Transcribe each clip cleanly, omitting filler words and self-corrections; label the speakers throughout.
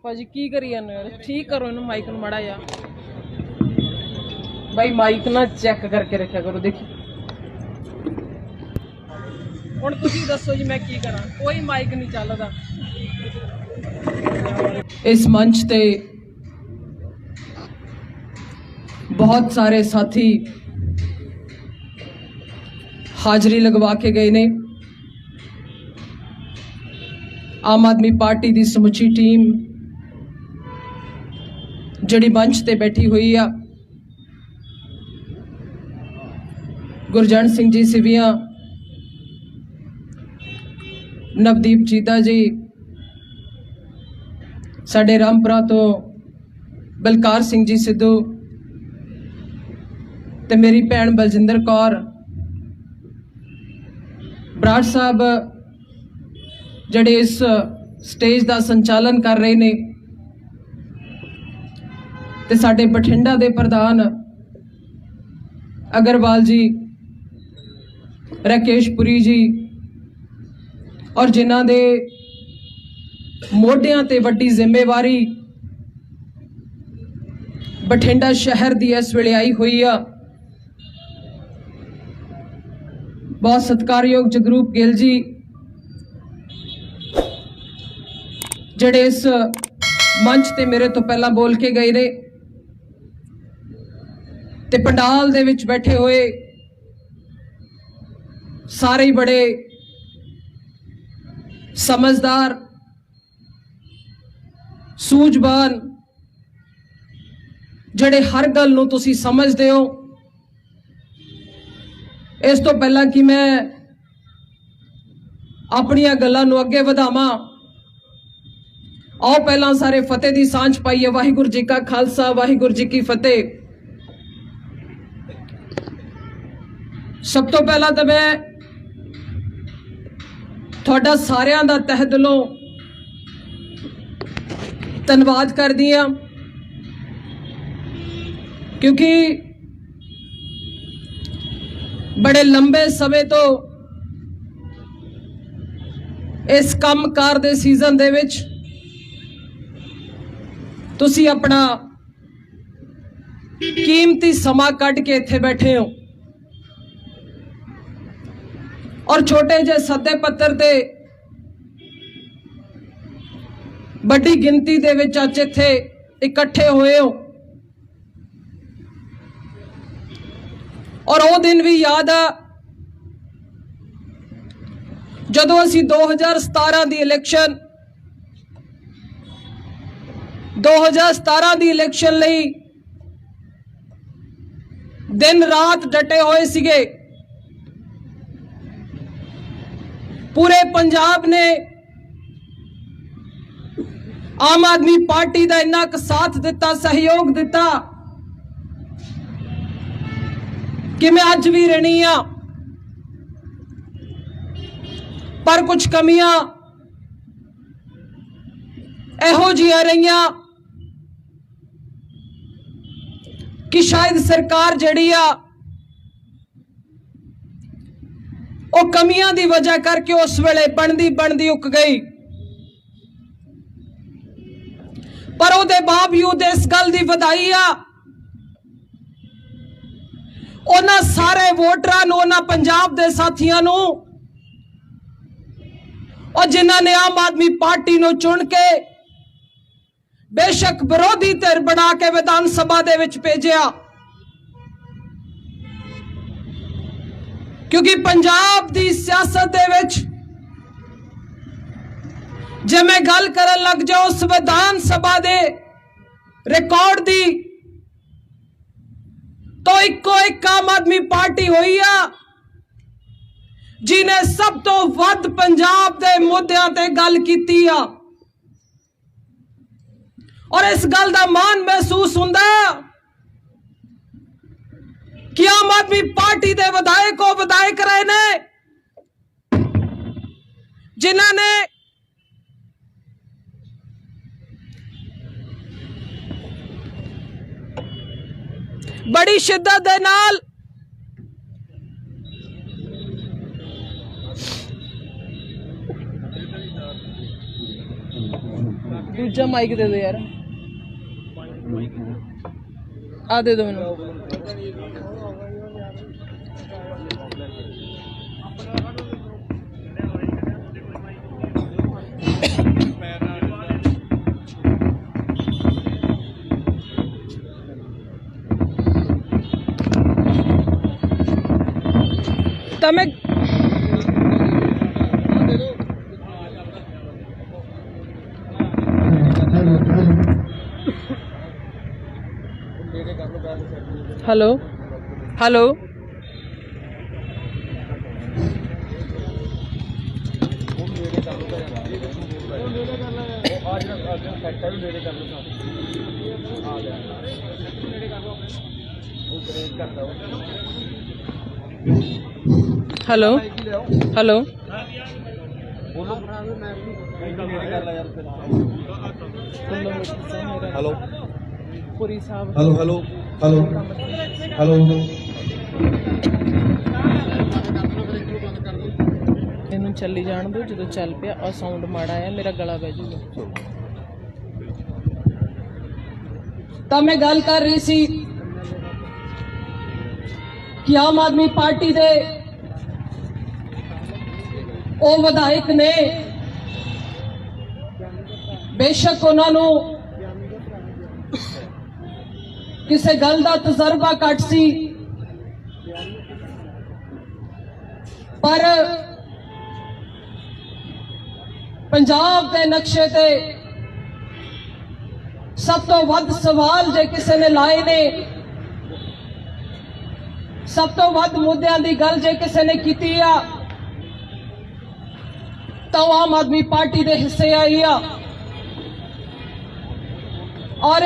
Speaker 1: भाजी की करी जाने यार, ठीक करो इन माइक ਨੂੰ माड़ा जा भाई, माइक ना चेक करके रखा करो। देखी ਹੁਣ ਤੁਸੀਂ ਦੱਸੋ जी मैं की करा, कोई माइक नहीं ਚੱਲਦਾ। इस मंच ਤੇ बहुत सारे साथी हाजरी लगवा के गए ने। आम आदमी पार्टी की समुची टीम जिहड़ी मंच ते बैठी हुई आ, गुरजंट सिंह जी सिविया, नवदीप चीता जी, साडे रामपुरा तो बलकार सिंह जी सिद्धू ते मेरी भैन बलजिंदर कौर, बराड़ साहब जड़े इस स्टेज का संचालन कर रहे ने, ते साडे बठिंडा दे प्रधान अग्रवाल जी, राकेश पुरी जी, और जिन्हां दे मोढियां ते वड्डी जिम्मेवारी बठिंडा शहर दी इस वेले आई हुई आ, बहुत सत्कारयोग जगरूप गिल जी जड़े इस मंच ते मेरे तो पहला बोल के गए ने, ते पंडाल दे विच बैठे हुए सारे ही बड़े समझदार, सूझबान, जड़े हर गल नूं तुसीं समझदे हो। इस तो पहला कि मैं अपनियां गल्लां नूं अगे वधावां, आओ पहला सारे फतेह दी सांझ पाईए। वाहिगुरू जी का खालसा, वाहिगुरू जी की फतेह। सब तो पहला तो मैं तुहाडा सारियां दा तह दिलों धन्नवाद करदी हां, क्योंकि बड़े लंबे समय तो इस कामकार दे सीजन दे विच तुसी अपना कीमती समा कट के इत्थे बैठे हो, और छोटे जे सदे पत्थर ते बड़ी गिनती दे विच अज इत्थे इकट्ठे हुए हो। और वो दिन भी याद आ जदों असी 2017 दी इलेक्शन 2017 दी इलेक्शन लई दिन रात डटे हुए सिगे। पूरे पंजाब ने आम आदमी पार्टी का इन्ना क साथ दिता, सहयोग दिता कि मैं अज भी रहनी हाँ, पर कुछ कमियां एहो जिहियां रहियां कि शायद सरकार जिहड़ी आ वो कमियां दी वजह करके उस वेले बनदी बनदी उक गई। पर उहदे बावजूद इस गल दी वधाई आ उन्हां सारे वोटरां नूं, उन्हां पंजाब दे साथियां नूं, और जिन्हां ने आम आदमी पार्टी नूं चुन के बेशक विरोधी धिर बना के विधान सभा दे विच भेजिया, क्योंकि पंजाब दी सियासत दे विच जे मैं गल करन लग जाऊं उस विधान सभा दे रिकॉर्ड दी, तो इको एक आम आदमी पार्टी हुई आ जिन्हें सब तो वध पंजाब दे मुद्दों ते गल कीती आ। और इस गल दा मान महसूस हुंदा कि आम आदमी पार्टी दे विधायक को विधायक रहे ने जिन्हां ने बड़ी शिद्दत दे नाल दूजा माइक दे दो यार, आ दे दो मैनू। तो मैं hello hello hello hello
Speaker 2: hello
Speaker 1: Puri साहब
Speaker 2: हेलो हेलो हेलो हेलो
Speaker 1: इनू चली जान दो, जो चल पिया और साउंड माड़ा है मेरा गला बह जूगा। तो मैं गल कर रही सी कि आम आदमी पार्टी दे ਉਹ ਵਿਧਾਇਕ ਨੇ बेशक उन्होंने किसी गल का तजर्बा घट सी, पर पंजाब के नक्शे ते सब तो वध सवाल जे किसी ने लाए ने, सब तो वध मुद्दों की गल जे किसी ने की तो आम आदमी पार्टी के हिस्से आई आ। और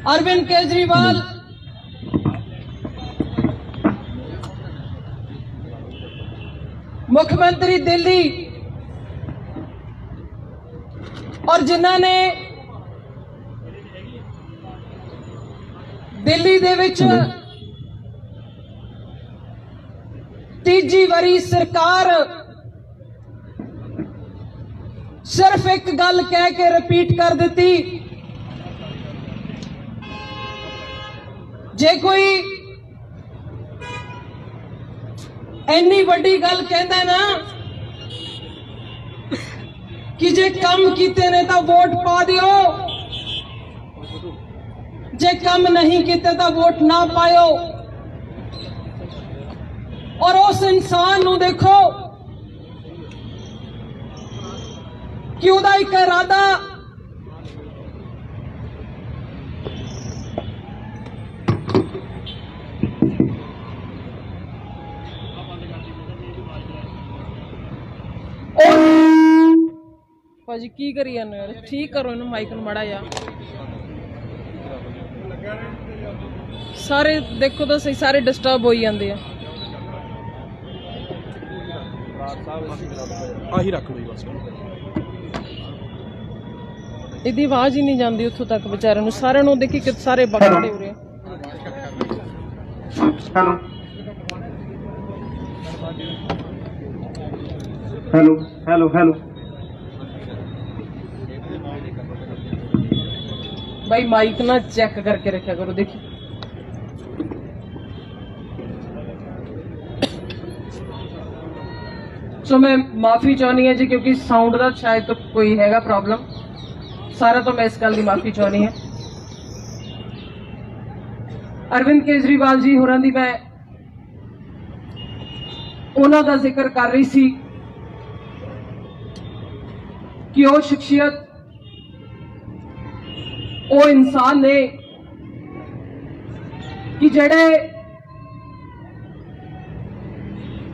Speaker 1: अरविंद केजरीवाल मुख्यमंत्री दिल्ली और जिन्हां ने दिल्ली दे विच तीजी वारी सरकार सिर्फ एक गल कह के रिपीट कर दी, जे कोई इन्नी वड्डी गल कहंदा ना कि जे कम कीते ने तो वोट पा दियो, जे कम नहीं कीते तो वोट ना पायो। और उस इंसान नू देखो कि उहदा एक इरादा भाजी की करी जाने यार, ठीक करो इन्हू माइक नू माड़ा जा। सारे देखो तो सही, सारे डिस्टर्ब हो जाते हैं।
Speaker 2: आही रख लो बस,
Speaker 1: इहदी आवाज ही नहीं जाती उत्थों तक बेचारे नू, सारे नू देखी कि सारे बखड़े हो रहे।
Speaker 3: हेलो हेलो हेलो
Speaker 1: भाई माइक ना चेक करके रखा करो, देखी सो मैं माफी चाहनी है जी, क्योंकि साउंड का शायद तो कोई हैगा प्रॉब्लम, सारा तो मैं इस गल की माफी चाहनी है। अरविंद केजरीवाल जी होरां दी मैं उन्हां दा जिक्र कर रही सी कि वो शख्सियत, वो इंसान ने कि जेड़े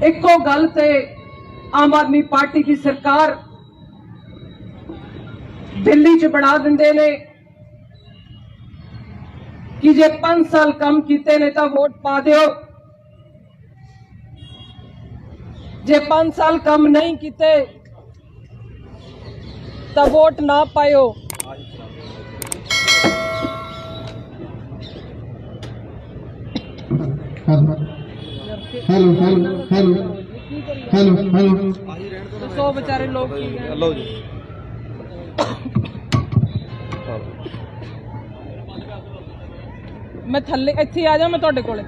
Speaker 1: एको गल ते आम आदमी पार्टी की सरकार दिल्ली च बना देंदे ने कि जे 5 साल कम कीते ने तो वोट पा दियो, जे 5 साल कम नहीं कीते तो वोट ना पायो।
Speaker 3: Hello hello hello hello hello
Speaker 1: तो बेचारे लोग
Speaker 2: लो जी
Speaker 1: मैं थल्ले इत्थे आ जा, मैं तुहाडे कोले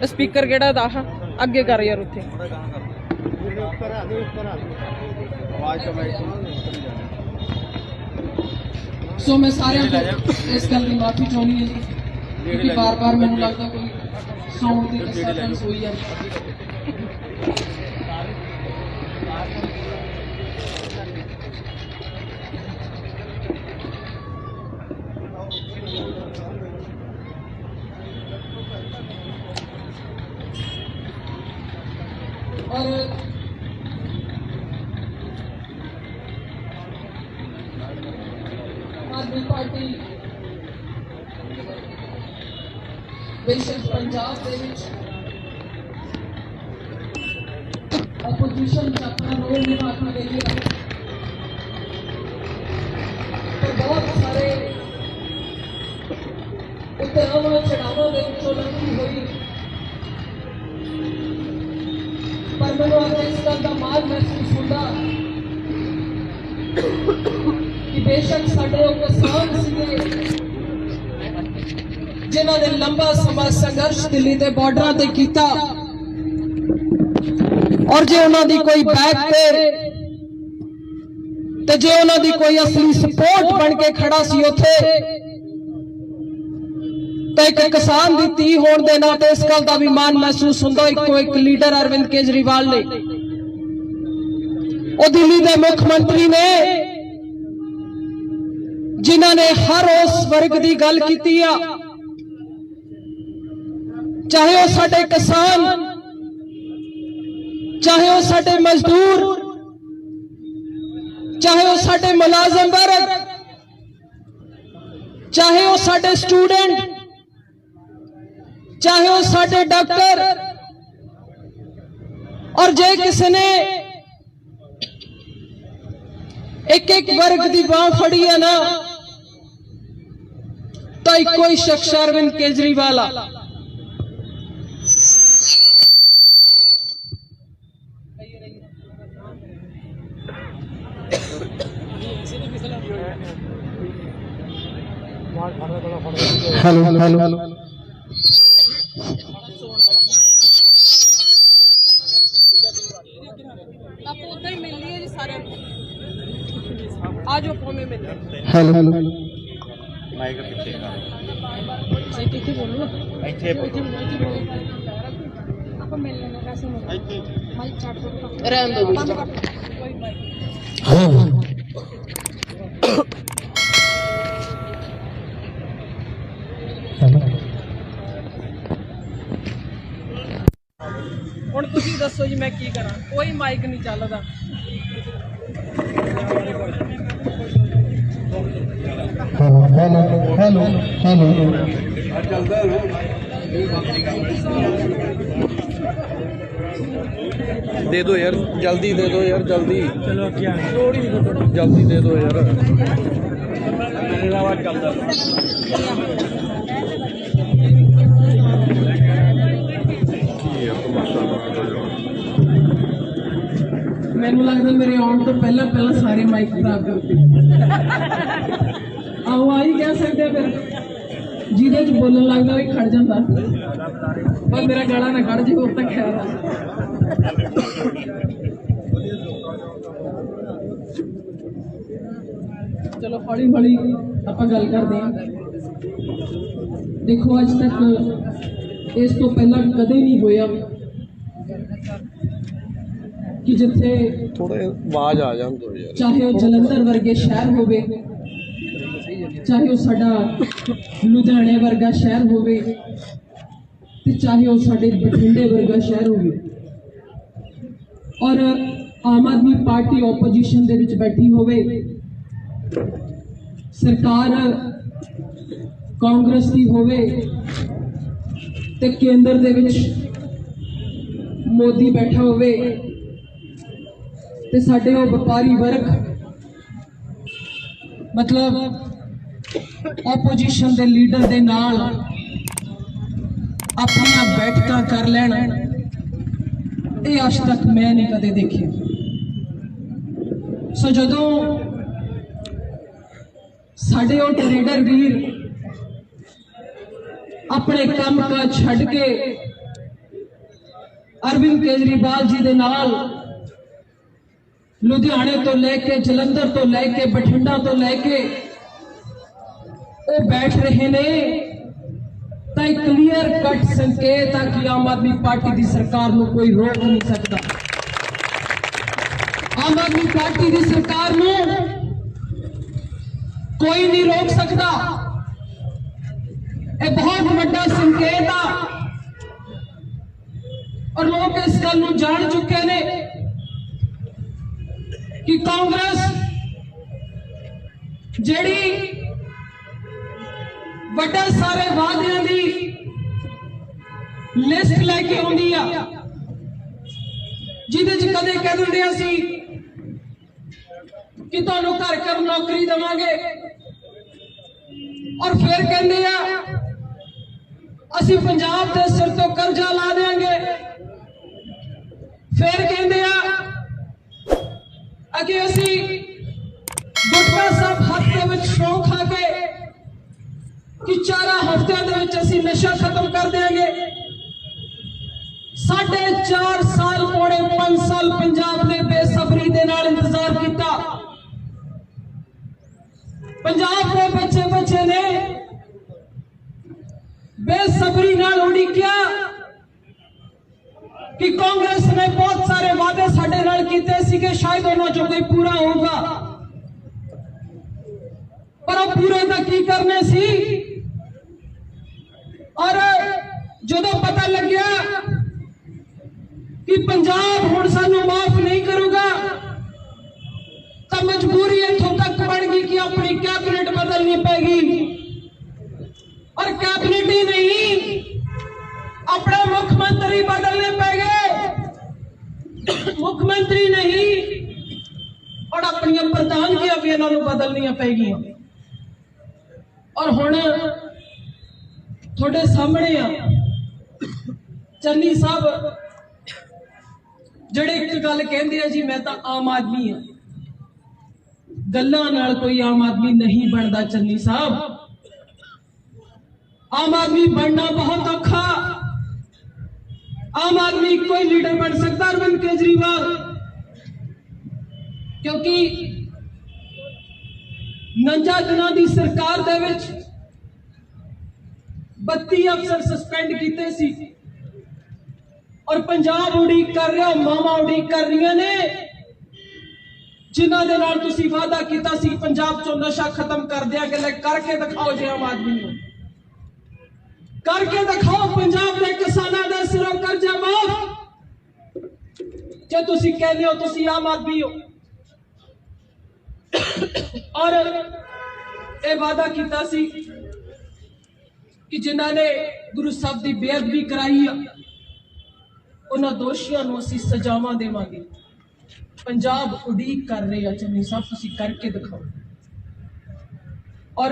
Speaker 1: स्पीकर केड़ा दा अगे कर यार उत्थे सो मैं सारे इस गल की माफी चाहनी है क्योंकि बार बार मैंने लगता कोई साउंड की डिस्टर्बेंस हुई है। और आदमी पार्टी बेशक पंजाब दे विच ओपोजिशन च अपना रोल निभा रही है, पर बहुत सारे उतराव चढ़ावों के विचों लंघी हुई, पर मैंने आज इस गल का मार महसूस होता कि बेशक साडे वो किसान सीगे जिन्होंने लंबा समा संघर्ष दिल्ली के बॉर्डर से किया, और जे उन्होंने कोई बैक ते जे उन्होंने कोई असली सपोर्ट बन के खड़ा सी उथे तो एक किसान की धी होने के नाते इस गल का भी मान महसूस होता एक लीडर अरविंद केजरीवाल ने वो दिल्ली के मुख्यमंत्री ने जिन्होंने हर उस वर्ग की गल की, चाहे वो साडे किसान, चाहे वो साडे मजदूर, चाहे वो साडे मुलाजम वर्ग, चाहे वो साडे स्टूडेंट, चाहे वो साडे डॉक्टर, और जे किसी ने एक एक वर्ग की बांह फड़ी है ना तो एक कोई शख्स Arvind Kejriwal
Speaker 3: hello hello hello
Speaker 1: आज में मिल
Speaker 3: हेलो हेलो
Speaker 1: रहन दो ਹੁਣ ਤੁਸੀਂ ਦੱਸੋ ਜੀ ਮੈਂ ਕੀ ਕਰਾਂ, ਕੋਈ ਮਾਈਕ ਨਹੀਂ ਚੱਲਦਾ।
Speaker 3: हेलो हेलो हेलो
Speaker 2: दे दो यार, जल्दी दे दो यार, जल्दी। चलो क्या जल्दी दे दो यार, मेरी आवाज चलता
Speaker 1: मैनू लगता मेरे आने तो पहला पहला सारे माइक खराब करते आओ आ ही कह सकते फिर जिदे च बोलन लगता वही खड़ जाता, पर मेरा गला ना खड़ जाए उस तक ख्याल है। चलो हौली हौली आप गल करते हैं। देखो अज तक इस तो पहला कदे नहीं होया कि जिथे
Speaker 2: थोड़े आवाज आ जान दो यार,
Speaker 1: चाहे वो जलंधर वर्गे शहर होवे, चाहे वो साडा लुधियाने वर्गा शहर होवे, ते चाहे वो साडे बठिंडे वर्गा शहर होवे, और आम आदमी पार्टी ओपोजिशन दे विच बैठी होवे, सरकार कांग्रेस की होवे ते केंद्र दे विच मोदी बैठा होवे, ते साडे वो व्यापारी वर्ग मतलब ओपोजिशन दे लीडर दे नाल अपनियां बैठकां कर लैण, ये अज तक मैं नहीं कदे देखे। सो जदों साडे वो ट्रेडर वीर अपने काम काज छड्ड के अरविंद केजरीवाल जी दे नाल लुधियाने तो लैके जलंधर तो लैके बठिंडा तो लैके वो बैठ रहे ने, तो एक क्लीयर कट संकेत है कि आम आदमी पार्टी की सरकार को कोई रोक नहीं सकता। आम आदमी पार्टी की सरकार को कोई नहीं रोक सकता। यह बहुत बड़ा संकेत है और लोग इस गल को जान चुके ने कि कांग्रेस जिहड़ी बड़े सारे वादियां की लिस्ट लैके आउंदी आ, जिहदे च कदे कह दिंदे सी कि तुहानू घर घर नौकरी देवांगे और फिर कहंदे आ असी पंजाब दे सिर तो कर्जा ला देंगे, फिर कहंदे आ कि असी गुटखा साहब हथ दे विच शौक खा के कि 4 हफ्तियां दे विच असी नशा खत्म कर देंगे। 4.5 साल पौने 5 साल पंजाब ने बेसब्री दे नाल इंतजार किया। पंजाब के बच्चे बच्चे ने बेसब्री नाल उड़ीकिया कि कांग्रेस ने बहुत सारे वादे साडे नाल कीते सी कि शायद उन्हां चों कोई पूरा होगा, पर अब पूरे तो की करने सी। और जदों पता लग गया कि पंजाब हुण सानू माफ नहीं करूगा, तो मजबूरी इत्थों तक बन गई कि अपनी कैबिनेट बदलनी पेगी। और कैबिनेट ही नहीं, अपने मुख्यमंत्री बदलने पेगे। मुख्यमंत्री नहीं और अपन प्रधानगियां भी इन्होंने बदलनिया पेगी। और हुण थोड़े सामने आ चन्नी साहब जिहड़े एक गल कहंदे आ जी मैं तो आम आदमी हाँ, गल्लां नाल कोई आम आदमी नहीं बनता। चन्नी साहब, आम आदमी बनना बहुत औखा। आम आदमी कोई लीडर बन सकता अरविंद केजरीवाल, क्योंकि 49 दिनों की सरकार दे विच 32 अफसर सस्पेंड किए सी और पंजाब उड़ीक कर रहा, मावा उड़ीक कर रही ने, जिन्हां दे नाल तुसीं वादा कीता सी पंजाब चों नशा खत्म कर देंगे। करके दिखाओ जी, आम आदमी को करके दिखाओ। पंजाब के किसानों के सिरों कर्जा माफ। जे तुसीं कहते हो तुसीं आम आदमी हो और ये वादा किया सी कि जिन्हां ने गुरु साहब की बेअदबी कराई है उन्हां दोषियों को असीं सजावां देवांगे। पंजाब उड़ीक कर रहे हैं चन्नी साहब, तुसीं करके दिखाओ। और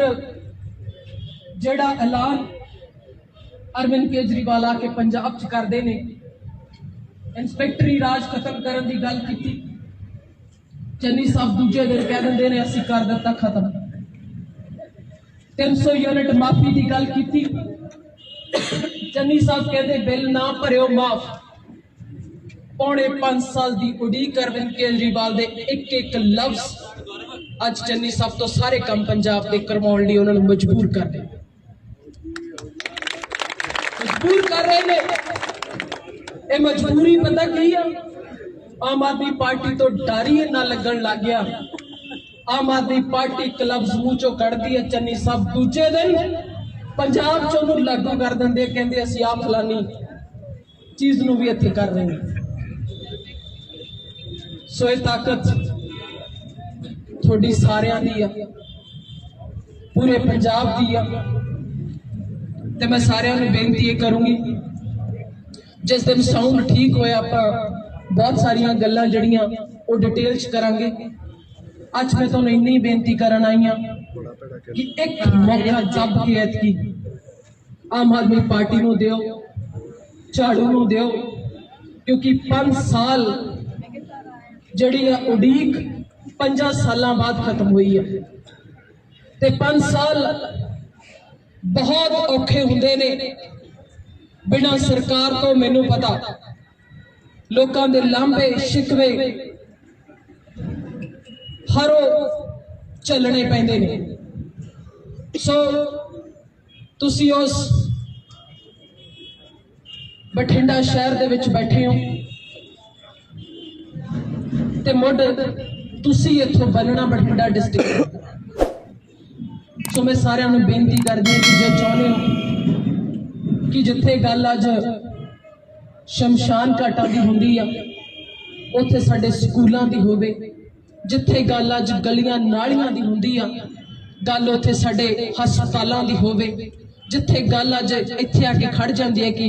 Speaker 1: जिहड़ा ऐलान अरविंद केजरीवाल आके पंजाब च करते ने, इंस्पैक्टरी राज खत्म करने की गल की, चन्नी साहब दूजे दिन कह देंगे ने असीं कर दिता खत्म। 300 यूनिट माफी की गल की, चन्नी साहब कहते बिल ना भरियो माफ। पौने 5 साल की उड़ीक अरविंद केजरीवाल के एक एक लफ्ज अज चन्नी साहब तो सारे काम पंजाब के करवाने लिए उन्होंने मजबूर कर रहे ने। ये मजबूरी पता की है, आम आदमी पार्टी तो डर ही ना लगन लग गया। आम आदमी पार्टी एक लफ्ज मुंह चो कढ़दी है, चन्नी साहब दूजे दिन पंजाब चो उन्होंने लागू कर देंगे, कहते असीं आ फलानी चीज नूं भी इत्थे कर रहे हैं। सो ये ताकत थोड़ी सारियां दी है, पूरे पंजाब दी है। तो मैं सारियां नूं बेनती करूंगी, जिस दिन साउंड ठीक होया आप बहुत सारिया गल्लां जड़ियां वो डिटेल च करांगे। अज मैं तुहानूं इन्नी बेनती करन आई हां कि एक मौका जब के ऐतकी आम आदमी पार्टी नूं दिओ, झाड़ू नूं दिओ, क्योंकि 5 साल जड़ी उड़ीक 5 सालों बाद खत्म हुई है ते 5 साल बहुत औखे हुंदे ने बिना सरकार तो। मैनू पता लोकां दे लांभे शिकवे हरो चलने पैंदे ने। सो तुसी उस बठिंडा शहर दे विच बैठे हो ते मुड तुसी इत्थों बनना बठिंडा डिस्ट्रिक्ट। सो मैं सारिਆਂ ਨੂੰ बेनती करदी हां कि जे चाहुंदे हो कि जिथे गल अज शमशान घाटां दी हुंदी आ उत्थे साडे स्कूलां दी होवे, जिथे गल अज गलियां नालियां दी हुंदी आ गल उत्थे साडे हस्पतालां दी होवे, जिथे गल अज इत्थे आके खड़ जांदी है कि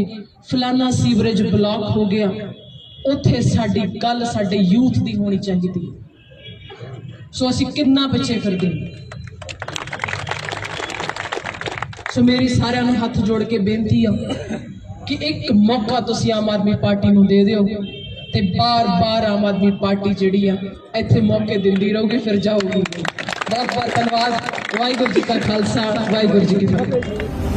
Speaker 1: फलाना सीवरेज ब्लॉक हो गया उत्थे साडी गल साडे यूथ दी होनी चाहिए। सो असीं किन्ना पिछे फिरदे। सो मेरी सारिਆਂ ਨੂੰ हथ जोड़ के बेनती है कि एक मौका तुसीं आम आदमी पार्टी नूं दे दिओ ते बार बार आम आदमी पार्टी जिहड़ी आ इत्थे मौके दिंदी रहूगी फिर जाऊगी। बहुत बहुत धन्यवाद। वाहिगुरू जी का खालसा वाहिगुरू जी की फतेह।